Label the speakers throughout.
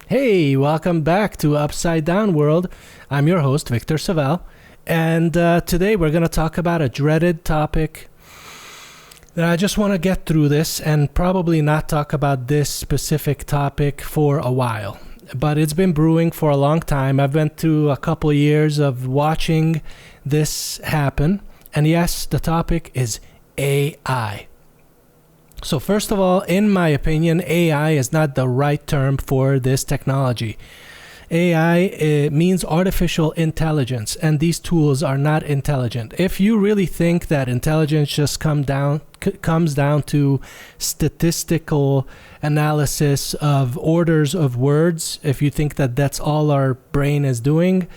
Speaker 1: Hey, welcome back to Upside Down World. I'm your host, Victor Savel, and today we're going to talk about a dreaded topic that I just want to get through this and probably not talk about this specific topic for a while. But it's been brewing for a long time. I've been through a couple years of watching this happen, and yes, the topic is AI. So first of all, in my opinion, AI is not the right term for this technology. AI means artificial intelligence, and these tools are not intelligent. If you really think that intelligence just comes down to statistical analysis of orders of words, if you think that that's all our brain is doing,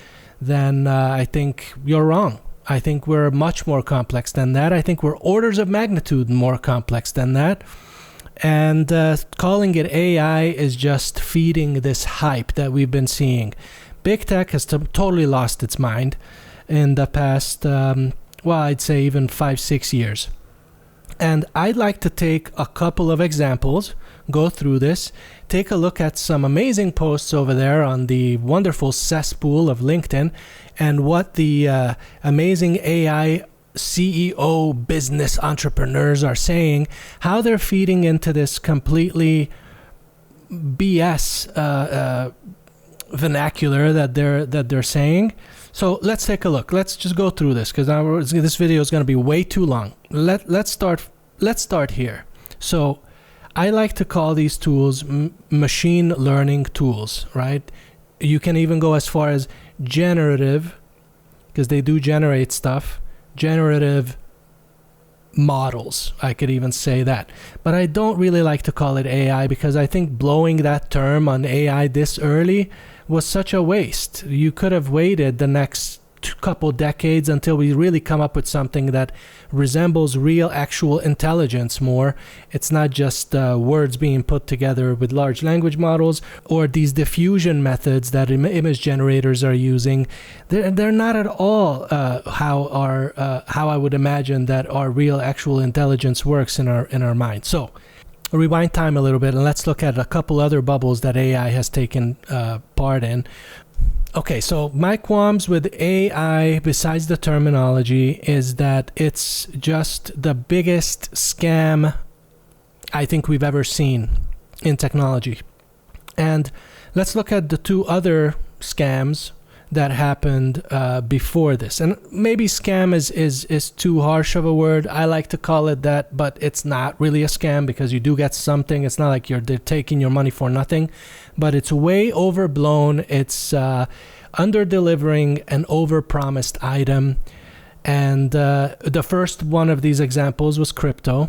Speaker 1: then I think you're wrong. I think we're much more complex than that. I think we're orders of magnitude more complex than that. And calling it AI is just feeding this hype that we've been seeing. Big tech has totally lost its mind in the past, I'd say even 5-6 years. And I'd like to take a couple of examples, go through this, take a look at some amazing posts over there on the wonderful cesspool of LinkedIn, and what the amazing AI CEO business entrepreneurs are saying, how they're feeding into this completely BS vernacular that they're saying. So let's take a look. Let's just go through this because this video is going to be way too long. Let's start here. So I like to call these tools machine learning tools, right? You can even go as far as generative, because they do generate stuff. Generative models, I could even say that. But I don't really like to call it AI because I think blowing that term on AI this early was such a waste. You could have waited the next couple decades until we really come up with something that resembles real actual intelligence more. It's not just words being put together with large language models or these diffusion methods that image generators are using. They're not at all how I would imagine that our real actual intelligence works in our mind. So rewind time a little bit and let's look at a couple other bubbles that AI has taken part in. Okay, so my qualms with AI, besides the terminology, is that it's just the biggest scam I think we've ever seen in technology. And let's look at the two other scams that happened before this. And maybe scam is too harsh of a word. I like to call it that, but it's not really a scam because you do get something. It's not like they're taking your money for nothing, but it's way overblown. It's under-delivering an over-promised item. And the first one of these examples was crypto.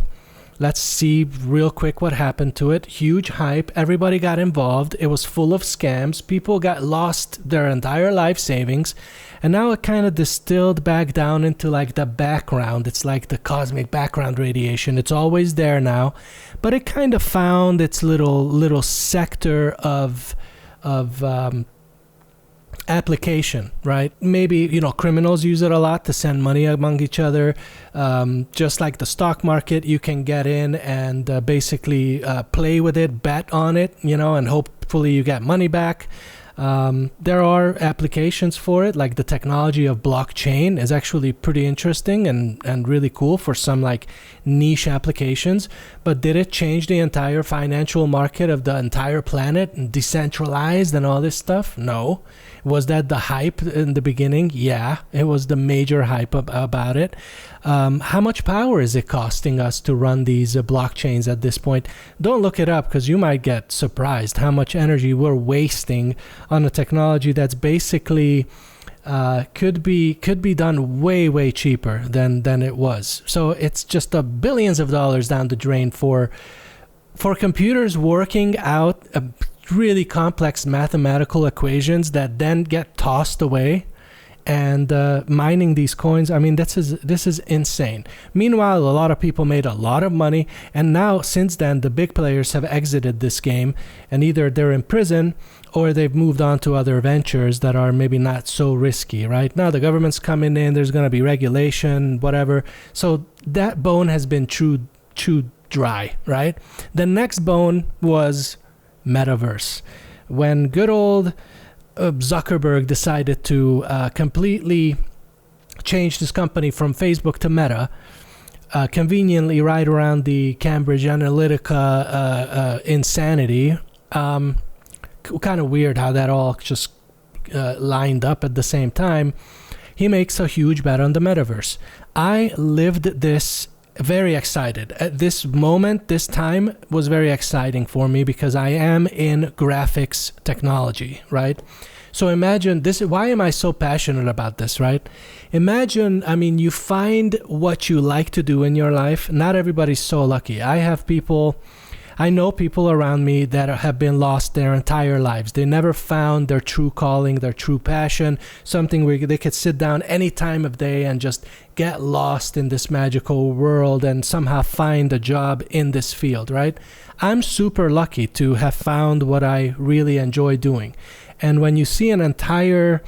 Speaker 1: Let's see real quick what happened to it. Huge hype. Everybody got involved. It was full of scams. People got lost their entire life savings. And now it kind of distilled back down into like the background. It's like the cosmic background radiation. It's always there now. But it kind of found its little sector of application, right? Maybe, criminals use it a lot to send money among each other. Just like the stock market, you can get in and basically play with it, bet on it, and hopefully you get money back. There are applications for it, like the technology of blockchain is actually pretty interesting and really cool for some like niche applications. But did it change the entire financial market of the entire planet and decentralized and all this stuff? No. Was that the hype in the beginning? Yeah, it was the major hype about it. How much power is it costing us to run these blockchains at this point? Don't look it up because you might get surprised how much energy we're wasting on a technology that's basically could be done way cheaper than it was. So it's just billions of dollars down the drain for computers working out really complex mathematical equations that then get tossed away and mining these coins. I mean, this is insane. Meanwhile, a lot of people made a lot of money, and now since then the big players have exited this game, and either they're in prison or they've moved on to other ventures that are maybe not so risky. Right now the government's coming in, there's going to be regulation, whatever, so that bone has been chewed dry, right? The next bone was metaverse. when good old Zuckerberg decided to completely change this company from Facebook to Meta, conveniently right around the Cambridge Analytica insanity. Kind of weird how that all just lined up at the same time. He makes a huge bet on the metaverse. I lived this very excited. At this moment, this time was very exciting for me because I am in graphics technology, right? So imagine this. Why am I so passionate about this, right? Imagine, I mean, you find what you like to do in your life. Not everybody's so lucky. I know people around me that have been lost their entire lives. They never found their true calling, their true passion, something where they could sit down any time of day and just get lost in this magical world and somehow find a job in this field, right? I'm super lucky to have found what I really enjoy doing. And when you see an entire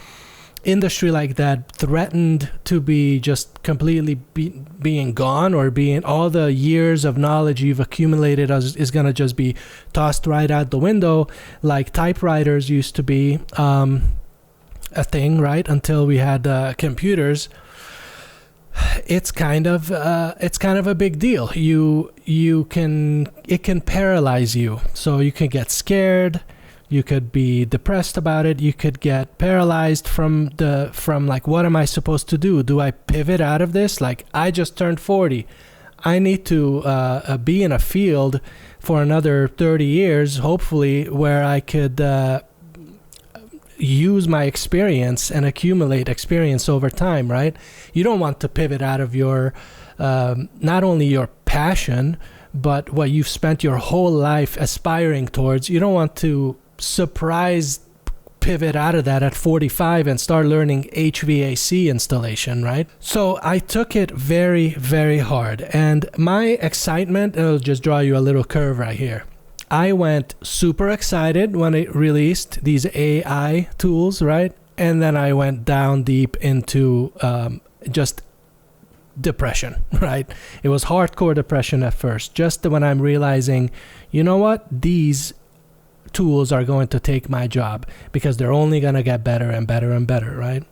Speaker 1: industry like that threatened to be just completely being gone, or being all the years of knowledge you've accumulated is going to just be tossed right out the window, like typewriters used to be a thing, right? Until we had computers. It's kind of a big deal. It can paralyze you, so you can get scared. You could be depressed about it. You could get paralyzed from like, what am I supposed to do? Do I pivot out of this? Like, I just turned 40. I need to be in a field for another 30 years, hopefully, where I could use my experience and accumulate experience over time, right? You don't want to pivot out of your, not only your passion, but what you've spent your whole life aspiring towards. You don't want to surprise pivot out of that at 45 and start learning HVAC installation, right? So I took it very, very hard. And my excitement, I'll just draw you a little curve right here. I went super excited when it released these AI tools, right? And then I went down deep into just depression, right? It was hardcore depression at first, just when I'm realizing, you know what? These tools are going to take my job because they're only going to get better and better and better, right?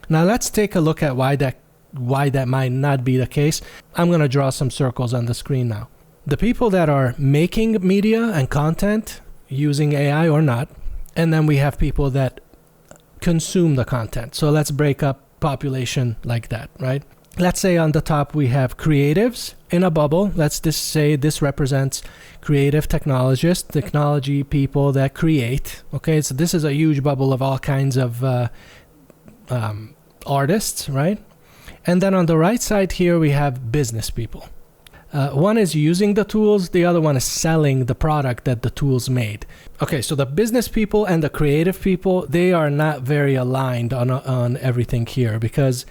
Speaker 1: Now let's take a look at why that might not be the case. I'm going to draw some circles on the screen now. The people that are making media and content using AI or not, and then we have people that consume the content. So let's break up population like that, right? Let's say on the top we have creatives in a bubble. Let's just say this represents creative technologists, technology people that create. Okay, so this is a huge bubble of all kinds of artists, right? And then on the right side here we have business people. One is using the tools, the other one is selling the product that the tools made. Okay, so the business people and the creative people, they are not very aligned on everything here, because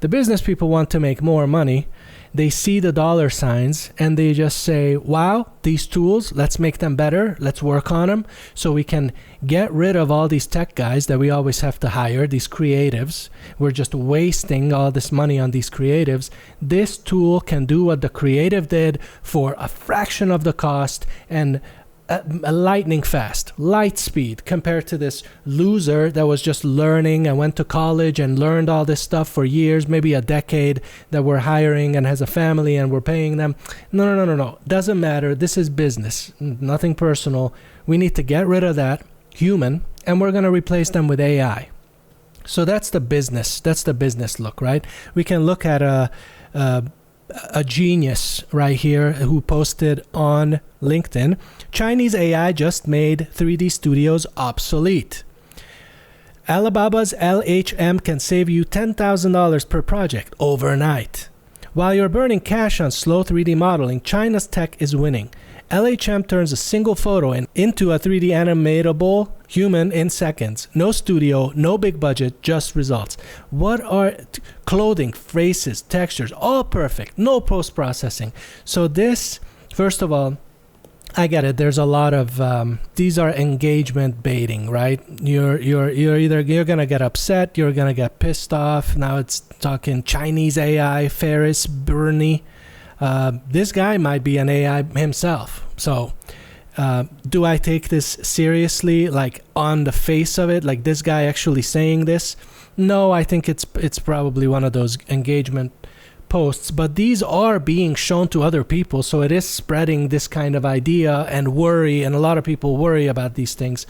Speaker 1: the business people want to make more money. They see the dollar signs and they just say, wow, these tools, let's make them better. Let's work on them so we can get rid of all these tech guys that we always have to hire, these creatives. We're just wasting all this money on these creatives. This tool can do what the creative did for a fraction of the cost and a lightning fast, light speed, compared to this loser that was just learning and went to college and learned all this stuff for years, maybe a decade, that we're hiring and has a family and we're paying them. No. Doesn't matter. This is business, nothing personal. We need to get rid of that human and we're going to replace them with AI. So that's the business. That's the business look, right? We can look at a genius right here who posted on LinkedIn, Chinese AI just made 3D studios obsolete. Alibaba's LHM can save you $10,000 per project overnight. While you're burning cash on slow 3D modeling, China's tech is winning. LHM turns a single photo into a 3D animatable human in seconds. No studio, no big budget, just results. What are clothing, faces, textures, all perfect, no post-processing. So this, first of all, I get it. There's a lot of these are engagement baiting, right? You're gonna get upset, you're gonna get pissed off. Now it's talking Chinese AI, Ferris, Bernie. This guy might be an AI himself. So Do I take this seriously, like on the face of it, like this guy actually saying this? No, I think it's probably one of those engagement posts, but these are being shown to other people, so it is spreading this kind of idea and worry, and a lot of people worry about these things.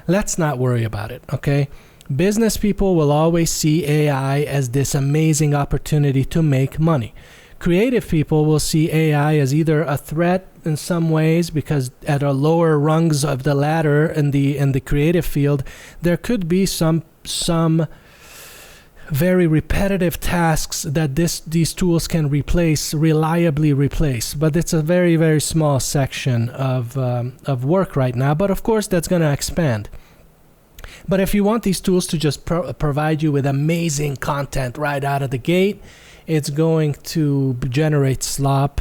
Speaker 1: Let's not worry about it, okay? Business people will always see AI as this amazing opportunity to make money. Creative people will see AI as either a threat in some ways, because at a lower rungs of the ladder in the creative field, there could be some very repetitive tasks that these tools can reliably replace. But it's a very, very small section of work right now. But of course, that's going to expand. But if you want these tools to just provide you with amazing content right out of the gate, it's going to generate slop.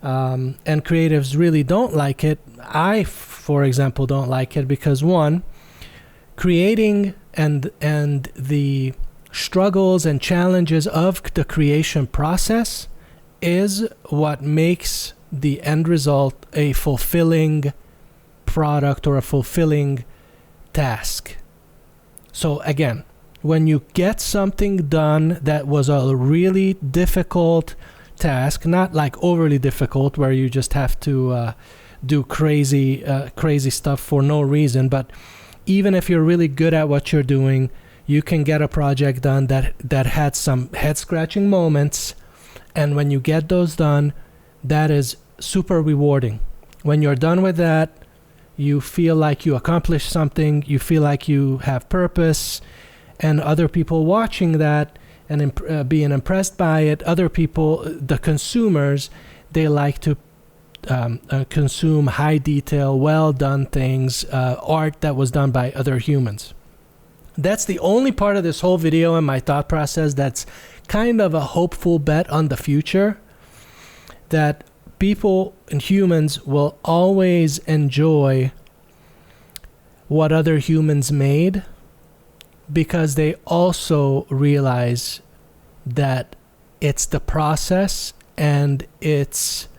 Speaker 1: And creatives really don't like it. I, for example, don't like it because, one, creating and the struggles and challenges of the creation process is what makes the end result a fulfilling product or a fulfilling task. So again, when you get something done that was a really difficult task, not like overly difficult where you just have to do crazy stuff for no reason, but even if you're really good at what you're doing, you can get a project done that had some head-scratching moments, and when you get those done, that is super rewarding. When you're done with that, you feel like you accomplished something, you feel like you have purpose, and other people watching that and being impressed by it, other people, the consumers, they like to consume high detail, well done things, art that was done by other humans. That's the only part of this whole video and my thought process that's kind of a hopeful bet on the future, that people and humans will always enjoy what other humans made, because they also realize that it's the process and it's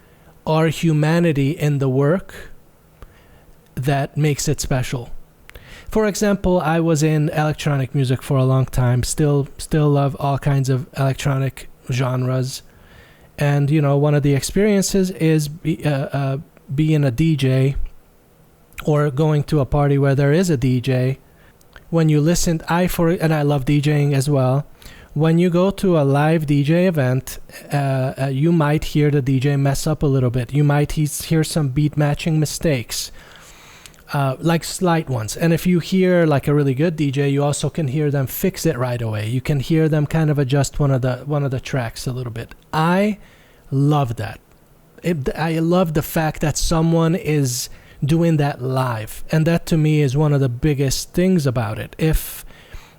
Speaker 1: our humanity in the work that makes it special. For example, I was in electronic music for a long time, still love all kinds of electronic genres. And, you know, one of the experiences is being a DJ or going to a party where there is a DJ. When you listen, and I love DJing as well. When you go to a live DJ event, you might hear the DJ mess up a little bit. You might hear some beat matching mistakes. Like slight ones. And if you hear like a really good DJ, you also can hear them fix it right away. You can hear them kind of adjust one of the tracks a little bit. I love that. I love the fact that someone is doing that live, and that to me is one of the biggest things about it. If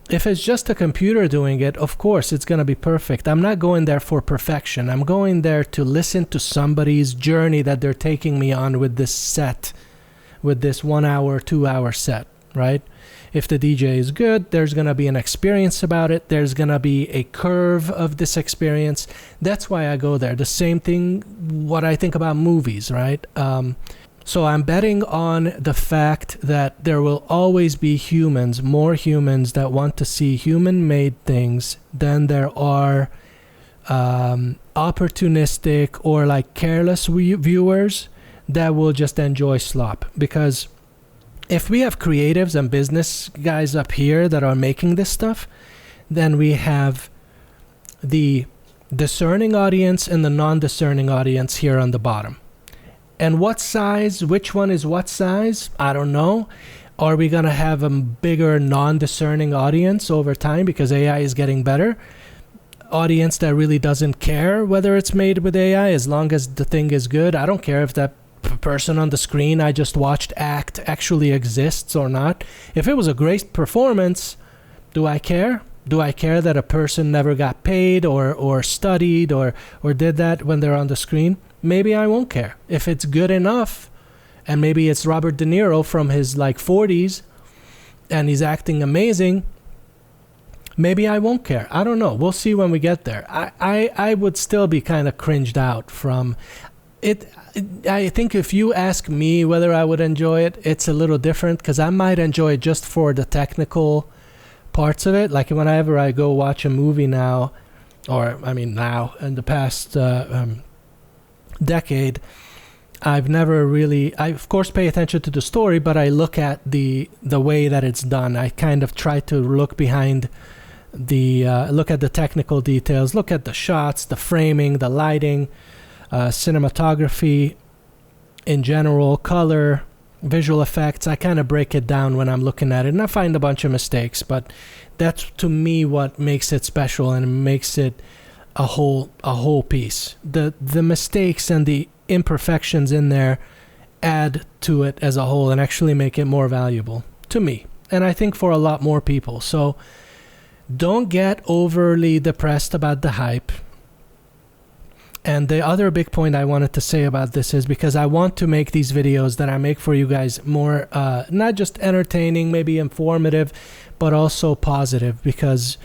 Speaker 1: it's just a computer doing it, of course it's going to be perfect. I'm not going there for perfection. I'm going there to listen to somebody's journey that they're taking me on with this set, with this 1 hour, 2 hour set, right? If the DJ is good, there's going to be an experience about it. There's going to be a curve of this experience. That's why I go there. The same thing, what I think about movies, right? So I'm betting on the fact that there will always be humans, more humans that want to see human-made things than there are opportunistic or like careless viewers that will just enjoy slop. Because if we have creatives and business guys up here that are making this stuff, then we have the discerning audience and the non-discerning audience here on the bottom. And what size, which one is what size? I don't know. Are we going to have a bigger non-discerning audience over time because AI is getting better? Audience that really doesn't care whether it's made with AI, as long as the thing is good. I don't care if that person on the screen I just watched act actually exists or not. If it was a great performance, do I care? Do I care that a person never got paid or studied or did that when they're on the screen? Maybe I won't care. If it's good enough, and maybe it's Robert De Niro from his like 40s and he's acting amazing, maybe I won't care. I don't know. We'll see when we get there. I would still be kind of cringed out from... I think if you ask me whether I would enjoy it, it's a little different, because I might enjoy it just for the technical parts of it. Like whenever I go watch a movie now, or I mean now, in the past decade, I've never really, I of course pay attention to the story, but I look at the way that it's done. I kind of try to look behind look at the technical details, look at the shots, the framing, the lighting, cinematography in general, color, visual effects. I kind of break it down when I'm looking at it, and I find a bunch of mistakes, but that's to me what makes it special and makes it a whole piece. The mistakes and the imperfections in there add to it as a whole and actually make it more valuable to me, and I think for a lot more people. So don't get overly depressed about the hype. And the other big point I wanted to say about this is because I want to make these videos that I make for you guys more not just entertaining, maybe informative, but also positive. Because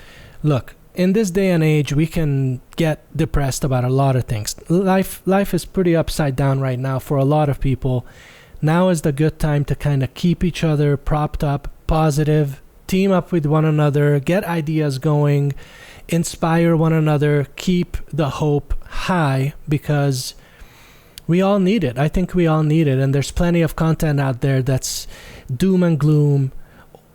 Speaker 1: look, in this day and age, we can get depressed about a lot of things. Life is pretty upside down right now for a lot of people. Now is the good time to kind of keep each other propped up, positive, team up with one another, get ideas going, inspire one another, keep the hope high, because we all need it. I think we all need it, and there's plenty of content out there that's doom and gloom,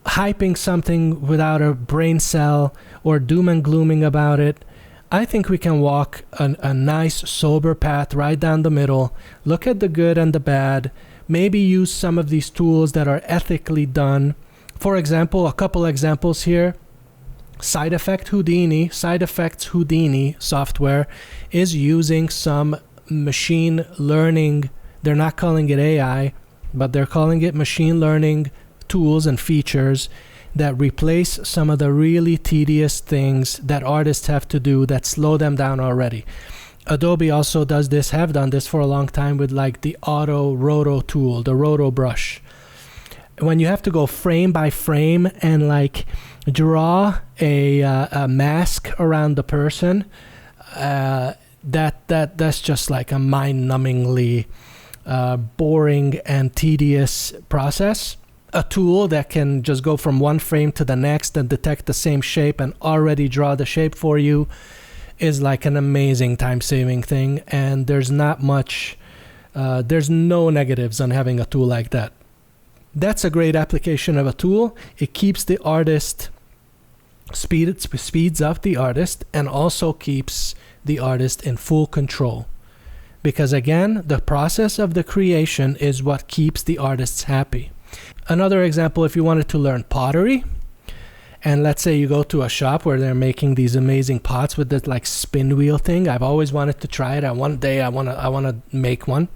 Speaker 1: hyping something without a brain cell, or doom and glooming about it. I think we can walk a nice sober path right down the middle, look at the good and the bad, maybe use some of these tools that are ethically done. For example, a couple examples here. SideFx Houdini software is using some machine learning. They're not calling it AI, but they're calling it machine learning tools and features that replace some of the really tedious things that artists have to do that slow them down already. Adobe also does this, have done this for a long time with like the Roto tool, the Roto brush. When you have to go frame by frame and like draw a mask around the person, that's just like a mind-numbingly boring and tedious process. A tool that can just go from one frame to the next and detect the same shape and already draw the shape for you is like an amazing time-saving thing, and there's not much, there's no negatives on having a tool like that. That's a great application of a tool. It keeps the artist, speeds up the artist, and also keeps the artist in full control. Because again, the process of the creation is what keeps the artists happy. Another example, if you wanted to learn pottery, and let's say you go to a shop where they're making these amazing pots with this like spin wheel thing. I've always wanted to try it. One day I want to make one.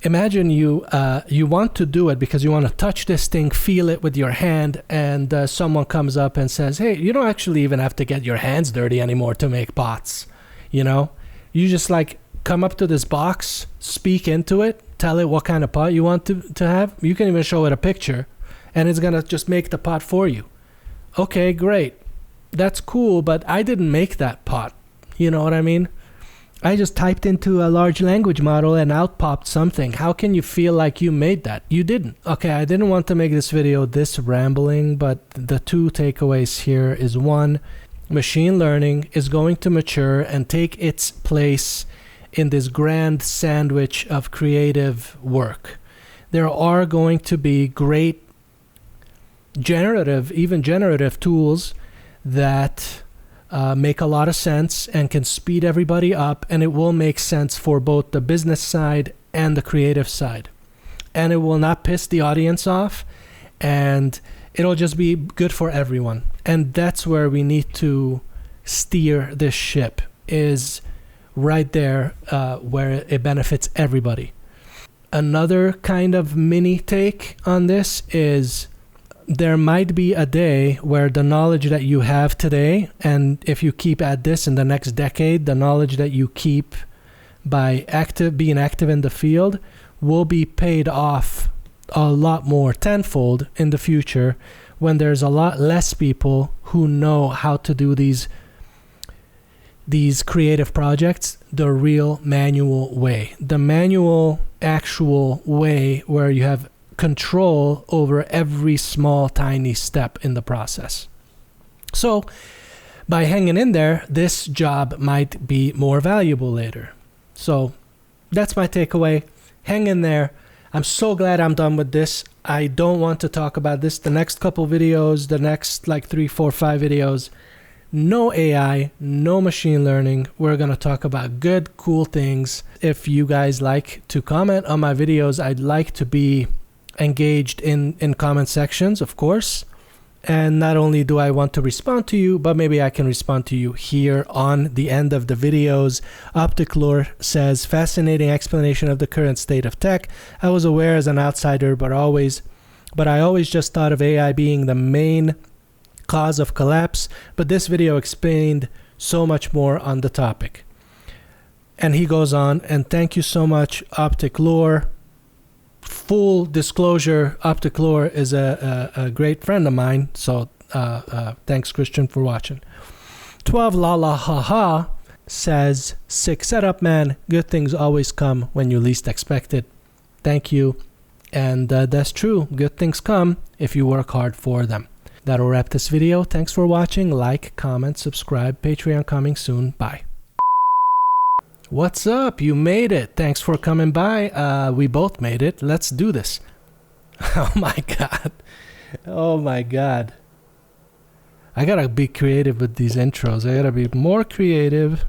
Speaker 1: Imagine you want to do it because you want to touch this thing, feel it with your hand, and someone comes up and says, hey, you don't actually even have to get your hands dirty anymore to make pots. You know, you just like come up to this box, speak into it, tell it what kind of pot you want to have. You can even show it a picture, and it's going to just make the pot for you. Okay, great. That's cool, but I didn't make that pot. You know what I mean? I just typed into a large language model and out popped something. How can you feel like you made that? You didn't. Okay, I didn't want to make this video this rambling, but the two takeaways here is one, machine learning is going to mature and take its place in this grand sandwich of creative work. There are going to be great generative tools that make a lot of sense and can speed everybody up, and it will make sense for both the business side and the creative side. And it will not piss the audience off, and it'll just be good for everyone. And that's where we need to steer this ship, is right there where it benefits everybody. Another kind of mini take on this is there might be a day where the knowledge that you have today, and if you keep at this in the next decade, the knowledge that you keep by being active in the field will be paid off a lot more, tenfold in the future, when there's a lot less people who know how to do these these creative projects the real manual way, the manual actual way where you have control over every small tiny step in the process. So by hanging in there, this job might be more valuable later. So that's my takeaway. Hang in there. I'm so glad I'm done with this. I don't want to talk about this the next couple videos, the next like 3, 4, 5 videos. No AI, no machine learning. We're going to talk about good, cool things. If you guys like to comment on my videos, I'd like to be engaged in comment sections, of course. And not only do I want to respond to you, but maybe I can respond to you here on the end of the videos. Opticlore says, fascinating explanation of the current state of tech. I was aware as an outsider, but I always just thought of AI being the main cause of collapse. But this video explained so much more on the topic. And he goes on, and thank you so much, Opticlore. Full disclosure, Opticlore is a great friend of mine, so thanks, Christian, for watching. 12 la la ha ha says, sick setup, man. Good things always come when you least expect it. Thank you. And that's true. Good things come if you work hard for them. That'll wrap this video. Thanks for watching. Like, comment, subscribe. Patreon coming soon. Bye. What's up? You made it. Thanks for coming by. We both made it. Let's do this. Oh my god. Oh my god. I gotta be creative with these intros. I gotta be more creative.